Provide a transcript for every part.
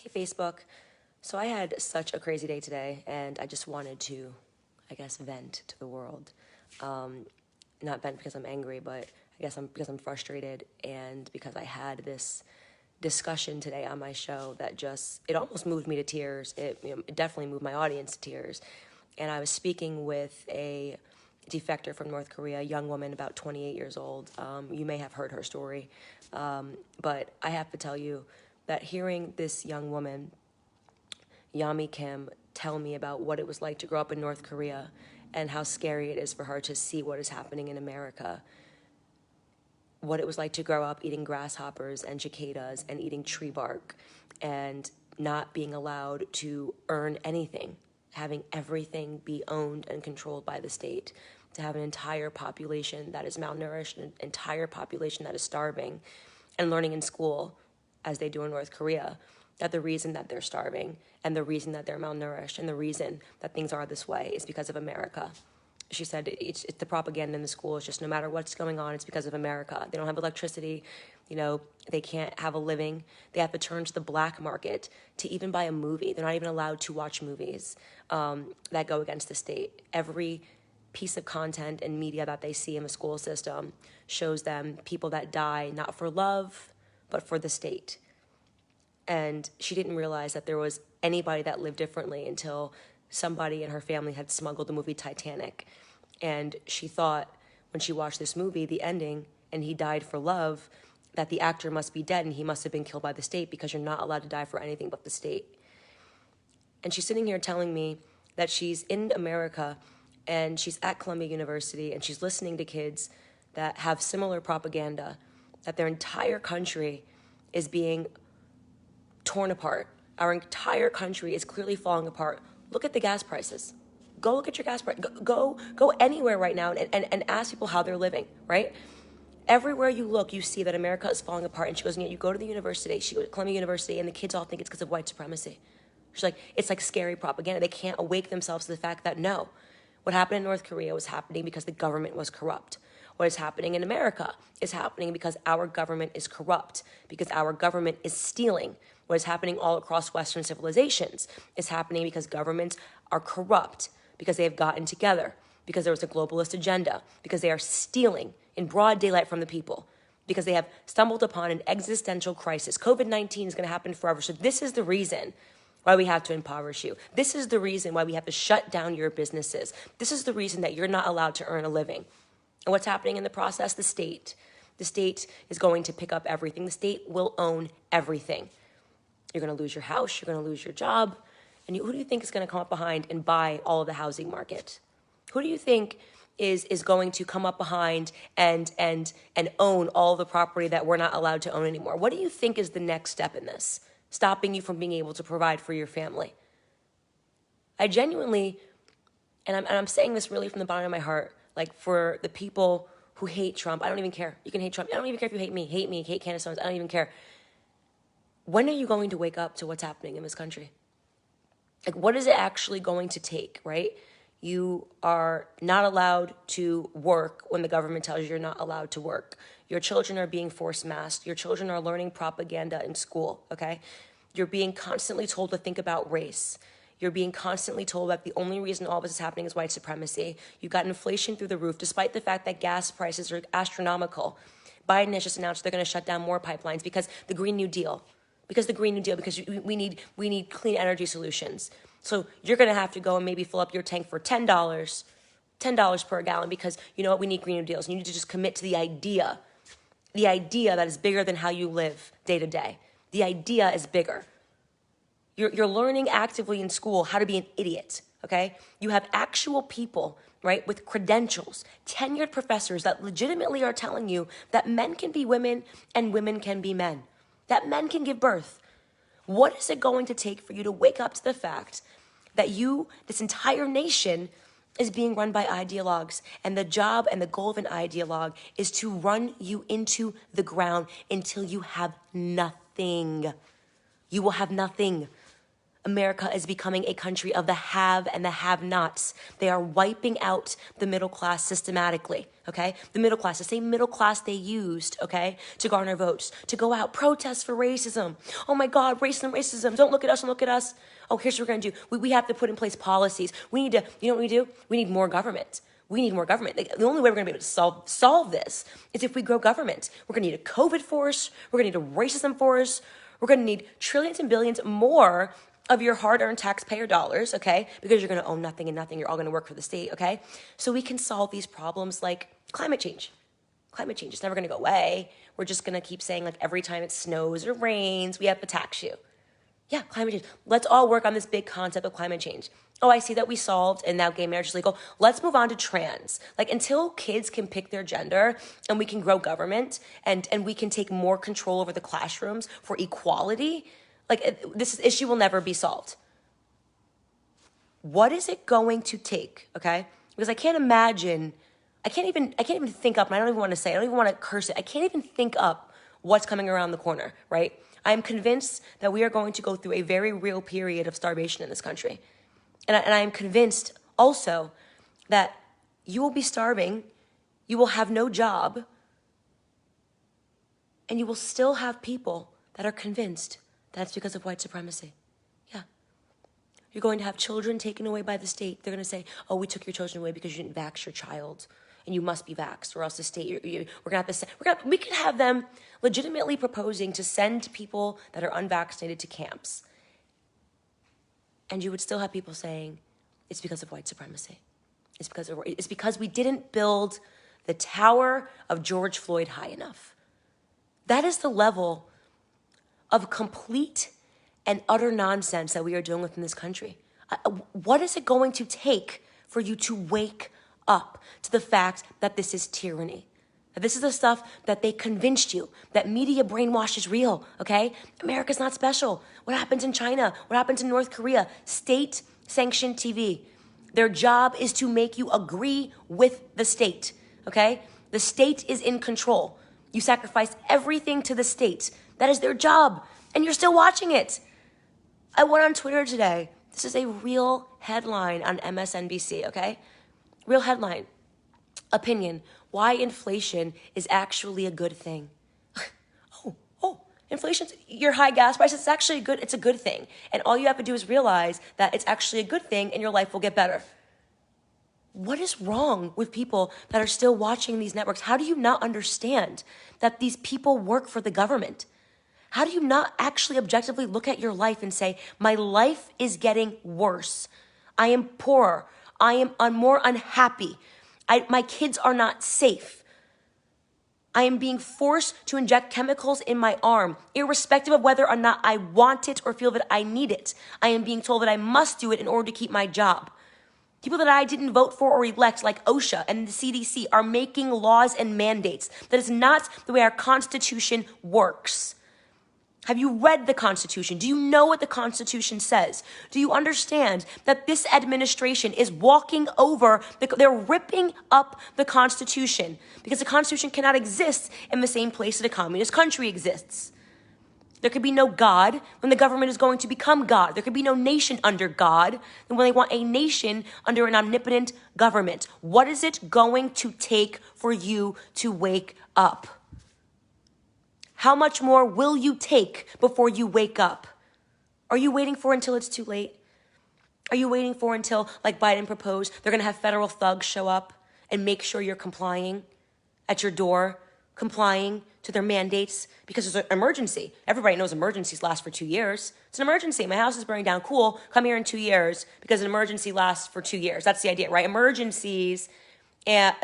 Hey, Facebook. So I had such a crazy day today, and I just wanted to, I guess, vent to the world. Not vent because I'm angry, but I guess because I'm frustrated, and because I had this discussion today on my show that it almost moved me to tears. It definitely moved my audience to tears. And I was speaking with a defector from North Korea, a young woman about 28 years old. You may have heard her story, but I have to tell you that hearing this young woman, Yami Kim, tell me about what it was like to grow up in North Korea and how scary it is for her to see what is happening in America, what it was like to grow up eating grasshoppers and cicadas and eating tree bark and not being allowed to earn anything, having everything be owned and controlled by the state, to have an entire population that is malnourished, an entire population that is starving, and learning in school, as they do in North Korea, that the reason that they're starving and the reason that they're malnourished and the reason that things are this way is because of America. She said it's the propaganda in the school. It's just no matter what's going on, it's because of America. They don't have electricity. They can't have a living. They have to turn to the black market to even buy a movie. They're not even allowed to watch movies that go against the state. Every piece of content and media that they see in the school system shows them people that die not for love, but for the state. And she didn't realize that there was anybody that lived differently until somebody in her family had smuggled the movie Titanic. And she thought, when she watched this movie, the ending, and he died for love, that the actor must be dead and he must have been killed by the state, because you're not allowed to die for anything but the state. And she's sitting here telling me that she's in America and she's at Columbia University and she's listening to kids that have similar propaganda, that their entire country is being torn apart. Our entire country is clearly falling apart. Look at the gas prices. Go look at your gas price. Go anywhere right now and ask people how they're living, right? Everywhere you look, you see that America is falling apart. And she goes, you go to the university. She goes to Columbia University, and the kids all think it's because of white supremacy. She's like, it's like scary propaganda. They can't awake themselves to the fact that, no, what happened in North Korea was happening because the government was corrupt. What is happening in America is happening because our government is corrupt, because our government is stealing. What is happening all across Western civilizations is happening because governments are corrupt, because they have gotten together, because there was a globalist agenda, because they are stealing in broad daylight from the people, because they have stumbled upon an existential crisis. COVID-19 is going to happen forever. So this is the reason why we have to impoverish you. This is the reason why we have to shut down your businesses. This is the reason that you're not allowed to earn a living. And what's happening in the process? The state. The state is going to pick up everything. The state will own everything. You're going to lose your house. You're going to lose your job. And who do you think is going to come up behind and buy all of the housing market? Who do you think is going to come up behind and own all the property that we're not allowed to own anymore? What do you think is the next step in this, stopping you from being able to provide for your family? I genuinely, and I'm saying this really from the bottom of my heart, like, for the people who hate Trump, I don't even care. You can hate Trump. I don't even care if you hate me, hate Candace Owens. I don't even care. When are you going to wake up to what's happening in this country? Like, what is it actually going to take, right? You are not allowed to work when the government tells you you're not allowed to work. Your children are being forced masked. Your children are learning propaganda in school, okay? You're being constantly told to think about race. You're being constantly told that the only reason all this is happening is white supremacy. You've got inflation through the roof, despite the fact that gas prices are astronomical. Biden has just announced they're going to shut down more pipelines because the Green New Deal. Because we need clean energy solutions. So you're going to have to go and maybe fill up your tank for $10 per gallon, because you know what? We need Green New Deals. And you need to just commit to the idea that is bigger than how you live day to day. The idea is bigger. You're learning actively in school how to be an idiot, okay? You have actual people, right, with credentials, tenured professors that legitimately are telling you that men can be women and women can be men, that men can give birth. What is it going to take for you to wake up to the fact that this entire nation, is being run by ideologues, and the job and the goal of an ideologue is to run you into the ground until you have nothing. You will have nothing. America is becoming a country of the have and the have-nots. They are wiping out the middle class systematically, okay? The middle class, the same middle class they used, okay, to garner votes, to go out, protest for racism. Oh my God, racism, racism. Don't look at us, don't look at us. Oh, here's what we're gonna do. We have to put in place policies. We need to, you know what we do? We need more government. We need more government. The only way we're gonna be able to solve this is if we grow government. We're gonna need a COVID force. We're gonna need a racism force. We're gonna need trillions and billions more of your hard-earned taxpayer dollars, okay? Because you're gonna own nothing and nothing. You're all gonna work for the state, okay? So we can solve these problems like climate change. Climate change is never gonna go away. We're just gonna keep saying like every time it snows or rains, we have to tax you. Yeah, climate change. Let's all work on this big concept of climate change. Oh, I see that we solved, and now gay marriage is legal. Let's move on to trans. Like until kids can pick their gender and we can grow government and we can take more control over the classrooms for equality, like this issue will never be solved. What is it going to take, okay? Because I can't even think up, and I don't even want to say, I don't even want to curse it. I can't even think up what's coming around the corner, right? I am convinced that we are going to go through a very real period of starvation in this country. And I am convinced also that you will be starving, you will have no job, and you will still have people that are convinced that it's because of white supremacy. Yeah. You're going to have children taken away by the state. They're going to say, oh, we took your children away because you didn't vax your child. And you must be vaxxed, or else the state, we're going to have to, we could have them legitimately proposing to send people that are unvaccinated to camps. And you would still have people saying, it's because of white supremacy. It's because we didn't build the Tower of George Floyd high enough. That is the level of complete and utter nonsense that we are dealing with in this country. What is it going to take for you to wake up to the fact that this is tyranny? That this is the stuff that they convinced you, that media brainwash is real, okay? America's not special. What happens in China? What happens in North Korea? State-sanctioned TV. Their job is to make you agree with the state, okay? The state is in control. You sacrifice everything to the state. That is their job, and you're still watching it. I went on Twitter today. This is a real headline on MSNBC, okay? Real headline. Opinion. Why inflation is actually a good thing. Inflation's your high gas prices. It's actually it's a good thing. And all you have to do is realize that it's actually a good thing and your life will get better. What is wrong with people that are still watching these networks? How do you not understand that these people work for the government? How do you not actually objectively look at your life and say, my life is getting worse. I am poorer. I am more unhappy. My kids are not safe. I am being forced to inject chemicals in my arm, irrespective of whether or not I want it or feel that I need it. I am being told that I must do it in order to keep my job. People that I didn't vote for or elect, like OSHA and the CDC, are making laws and mandates. That is not the way our Constitution works. Have you read the Constitution? Do you know what the Constitution says? Do you understand that this administration is walking over, they're ripping up the Constitution because the Constitution cannot exist in the same place that a communist country exists. There could be no God when the government is going to become God. There could be no nation under God when they want a nation under an omnipotent government. What is it going to take for you to wake up? How much more will you take before you wake up? Are you waiting for until it's too late? Are you waiting for until, like Biden proposed, they're going to have federal thugs show up and make sure you're complying at your door, complying to their mandates because there's an emergency? Everybody knows emergencies last for 2 years. It's an emergency. My house is burning down. Cool. Come here in 2 years because an emergency lasts for 2 years. That's the idea, right? Emergencies, and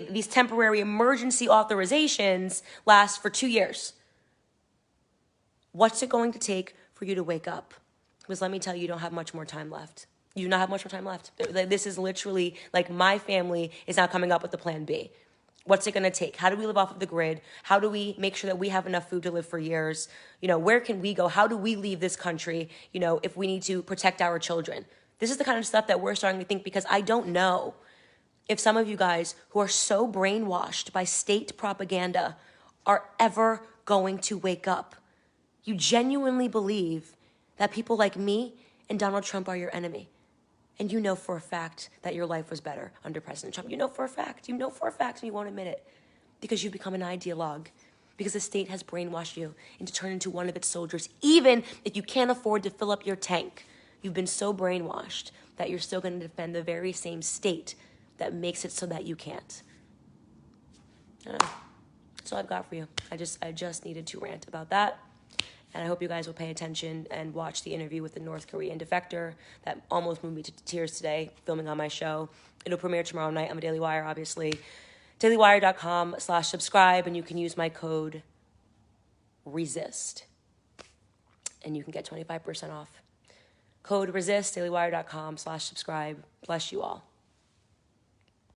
these temporary emergency authorizations last for 2 years. What's it going to take for you to wake up? Because let me tell you, you don't have much more time left. You do not have much more time left. This is literally like my family is now coming up with the plan B. What's it going to take? How do we live off of the grid? How do we make sure that we have enough food to live for years? Where can we go? How do we leave this country, if we need to protect our children? This is the kind of stuff that we're starting to think, because I don't know if some of you guys who are so brainwashed by state propaganda are ever going to wake up. You genuinely believe that people like me and Donald Trump are your enemy. And you know for a fact that your life was better under President Trump. You know for a fact, and you won't admit it. Because you've become an ideologue. Because the state has brainwashed you into turning into one of its soldiers. Even if you can't afford to fill up your tank, you've been so brainwashed that you're still going to defend the very same state that makes it so that you can't. That's all I've got for you. I just needed to rant about that. And I hope you guys will pay attention and watch the interview with the North Korean defector that almost moved me to tears today, filming on my show. It'll premiere tomorrow night on the Daily Wire, obviously. dailywire.com/subscribe, and you can use my code RESIST. And you can get 25% off. Code RESIST, dailywire.com/subscribe. Bless you all.